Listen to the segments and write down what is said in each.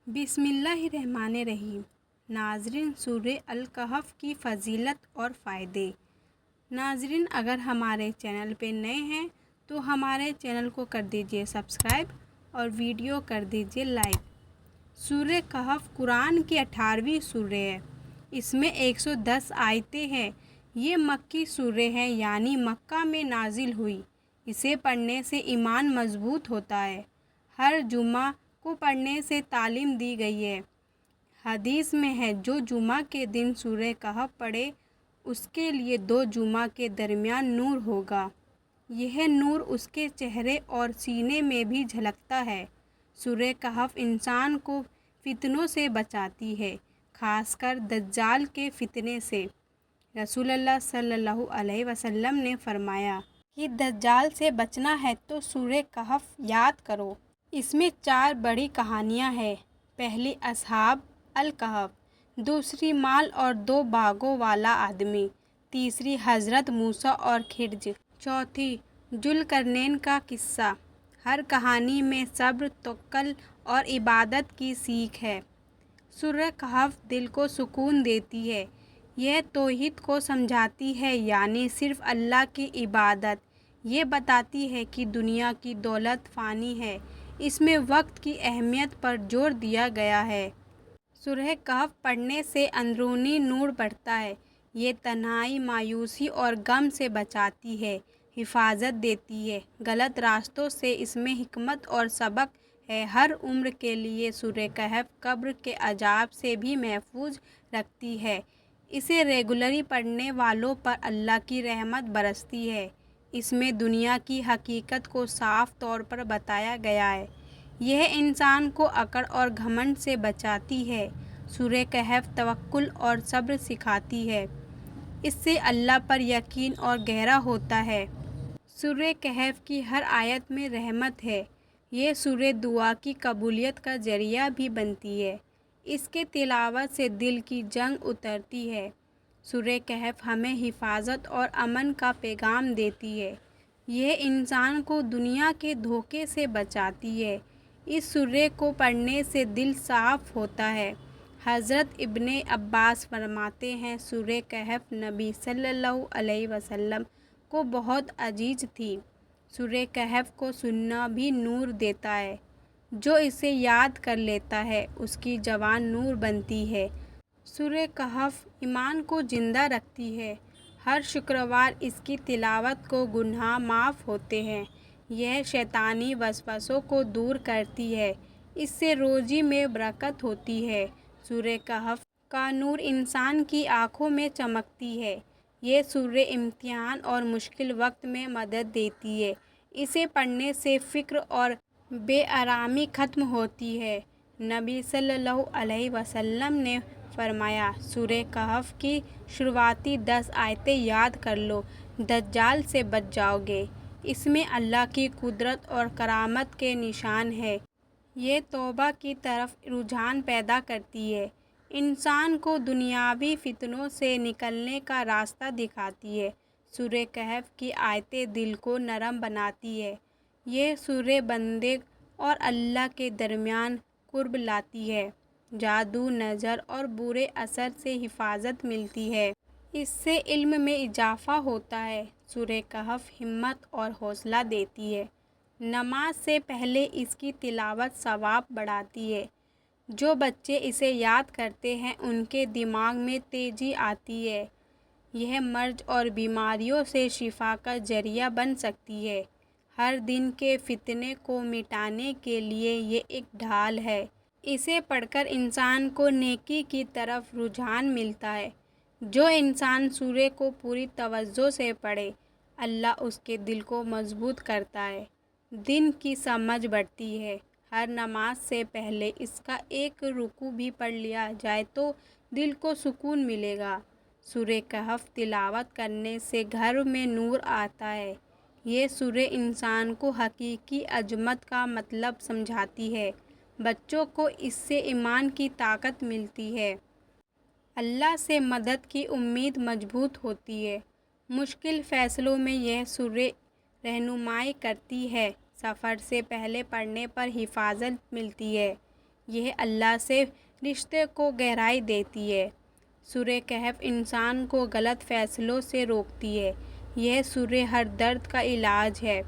بسم اللہ الرحمن الرحیم۔ ناظرین، سورہ الکہف کی فضیلت اور فائدے۔ ناظرین، اگر ہمارے چینل پہ نئے ہیں تو ہمارے چینل کو کر دیجئے سبسکرائب اور ویڈیو کر دیجئے لائک۔ سورہ کہف قرآن کی 18ویں سورہ ہے۔ اس میں 110 آیتیں ہیں۔ یہ مکی سورہ ہے، یعنی مکہ میں نازل ہوئی۔ اسے پڑھنے سے ایمان مضبوط ہوتا ہے۔ ہر جمعہ کو پڑھنے سے تعلیم دی گئی ہے۔ حدیث میں ہے، جو جمعہ کے دن سورہ کہف پڑھے اس کے لیے 2 جمعہ کے درمیان نور ہوگا۔ یہ نور اس کے چہرے اور سینے میں بھی جھلکتا ہے۔ سورہ کہف انسان کو فتنوں سے بچاتی ہے، خاص کر دجال کے فتنے سے۔ رسول اللہ صلی اللہ علیہ وسلم نے فرمایا کہ دجال سے بچنا ہے تو سورہ کہف یاد کرو۔ اس میں 4 بڑی کہانیاں ہیں۔ پہلی اصحاب الکہف، دوسری مال اور 2 باغوں والا آدمی، تیسری حضرت موسیٰ اور خضر، چوتھی ذوالقرنین کا قصہ۔ ہر کہانی میں صبر، توکل اور عبادت کی سیکھ ہے۔ سورہ کہف دل کو سکون دیتی ہے۔ یہ توحید کو سمجھاتی ہے، یعنی صرف اللہ کی عبادت۔ یہ بتاتی ہے کہ دنیا کی دولت فانی ہے۔ اس میں وقت کی اہمیت پر زور دیا گیا ہے۔ سورہ کہف پڑھنے سے اندرونی نور بڑھتا ہے۔ یہ تنہائی، مایوسی اور غم سے بچاتی ہے، حفاظت دیتی ہے غلط راستوں سے۔ اس میں حکمت اور سبق ہے۔ ہر عمر کے لیے سورہ کہف قبر کے عذاب سے بھی محفوظ رکھتی ہے۔ اسے ریگولرلی پڑھنے والوں پر اللہ کی رحمت برستی ہے۔ اس میں دنیا کی حقیقت کو صاف طور پر بتایا گیا ہے۔ یہ انسان کو اکڑ اور گھمنڈ سے بچاتی ہے۔ سورہ کہف توکل اور صبر سکھاتی ہے۔ اس سے اللہ پر یقین اور گہرا ہوتا ہے۔ سورہ کہف کی ہر آیت میں رحمت ہے۔ یہ سورہ دعا کی قبولیت کا ذریعہ بھی بنتی ہے۔ اس کے تلاوت سے دل کی جنگ اترتی ہے۔ سورہ کہف ہمیں حفاظت اور امن کا پیغام دیتی ہے۔ یہ انسان کو دنیا کے دھوکے سے بچاتی ہے۔ اس سورہ کو پڑھنے سے دل صاف ہوتا ہے۔ حضرت ابن عباس فرماتے ہیں، سورہ کہف نبی صلی اللہ علیہ وسلم کو بہت عزیز تھی۔ سورہ کہف کو سننا بھی نور دیتا ہے۔ جو اسے یاد کر لیتا ہے اس کی زبان نور بنتی ہے۔ سورہ کہف ایمان کو زندہ رکھتی ہے۔ ہر شکروار اس کی تلاوت کو گناہ معاف ہوتے ہیں۔ یہ شیطانی وسوسوں کو دور کرتی ہے۔ اس سے روزی میں برکت ہوتی ہے۔ سورہ کہف کا نور انسان کی آنکھوں میں چمکتی ہے۔ یہ سورہ امتحان اور مشکل وقت میں مدد دیتی ہے۔ اسے پڑھنے سے فکر اور بے آرامی ختم ہوتی ہے۔ نبی صلی اللہ علیہ وسلم نے فرمایا، سورہ کہف کی شروعاتی 10 آیتیں یاد کر لو، دجال سے بچ جاؤ گے۔ اس میں اللہ کی قدرت اور کرامت کے نشان ہیں۔ یہ توبہ کی طرف رجحان پیدا کرتی ہے۔ انسان کو دنیاوی فتنوں سے نکلنے کا راستہ دکھاتی ہے۔ سورہ کہف کی آیتیں دل کو نرم بناتی ہے۔ یہ سورہ بندے اور اللہ کے درمیان قرب لاتی ہے۔ جادو، نظر اور برے اثر سے حفاظت ملتی ہے۔ اس سے علم میں اضافہ ہوتا ہے۔ سورہ کہف ہمت اور حوصلہ دیتی ہے۔ نماز سے پہلے اس کی تلاوت ثواب بڑھاتی ہے۔ جو بچے اسے یاد کرتے ہیں ان کے دماغ میں تیزی آتی ہے۔ یہ مرض اور بیماریوں سے شفا کا ذریعہ بن سکتی ہے۔ ہر دن کے فتنے کو مٹانے کے لیے یہ ایک ڈھال ہے۔ اسے پڑھ کر انسان کو نیکی کی طرف رجحان ملتا ہے۔ جو انسان سورہ کو پوری توجہ سے پڑھے، اللہ اس کے دل کو مضبوط کرتا ہے۔ دن کی سمجھ بڑھتی ہے۔ ہر نماز سے پہلے اس کا ایک رکوع بھی پڑھ لیا جائے تو دل کو سکون ملے گا۔ سورہ کہف تلاوت کرنے سے گھر میں نور آتا ہے۔ یہ سورہ انسان کو حقیقی عظمت کا مطلب سمجھاتی ہے۔ بچوں کو اس سے ایمان کی طاقت ملتی ہے۔ اللہ سے مدد کی امید مضبوط ہوتی ہے۔ مشکل فیصلوں میں یہ سورہ رہنمائی کرتی ہے۔ سفر سے پہلے پڑھنے پر حفاظت ملتی ہے۔ یہ اللہ سے رشتے کو گہرائی دیتی ہے۔ سورہ کہف انسان کو غلط فیصلوں سے روکتی ہے۔ یہ سورہ ہر درد کا علاج ہے،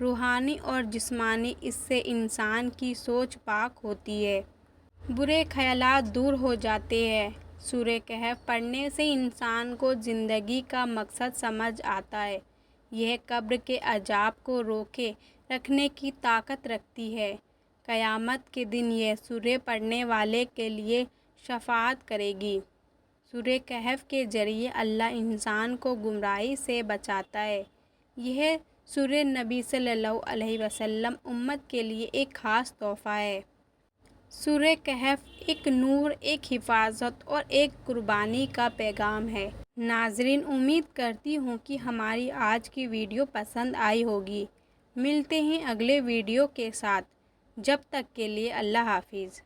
روحانی اور جسمانی۔ اس سے انسان کی سوچ پاک ہوتی ہے، برے خیالات دور ہو جاتے ہیں۔ سورہ کہف پڑھنے سے انسان کو زندگی کا مقصد سمجھ آتا ہے۔ یہ قبر کے عذاب کو روکے رکھنے کی طاقت رکھتی ہے۔ قیامت کے دن یہ سورہ پڑھنے والے کے لیے شفاعت کرے گی۔ سورہ کہف کے ذریعے اللہ انسان کو گمراہی سے بچاتا ہے۔ یہ سورہ نبی صلی اللہ علیہ وسلم امت کے لیے ایک خاص تحفہ ہے۔ سورہ کہف ایک نور، ایک حفاظت اور ایک قربانی کا پیغام ہے۔ ناظرین، امید کرتی ہوں کہ ہماری آج کی ویڈیو پسند آئی ہوگی۔ ملتے ہیں اگلے ویڈیو کے ساتھ، جب تک کے لیے اللہ حافظ۔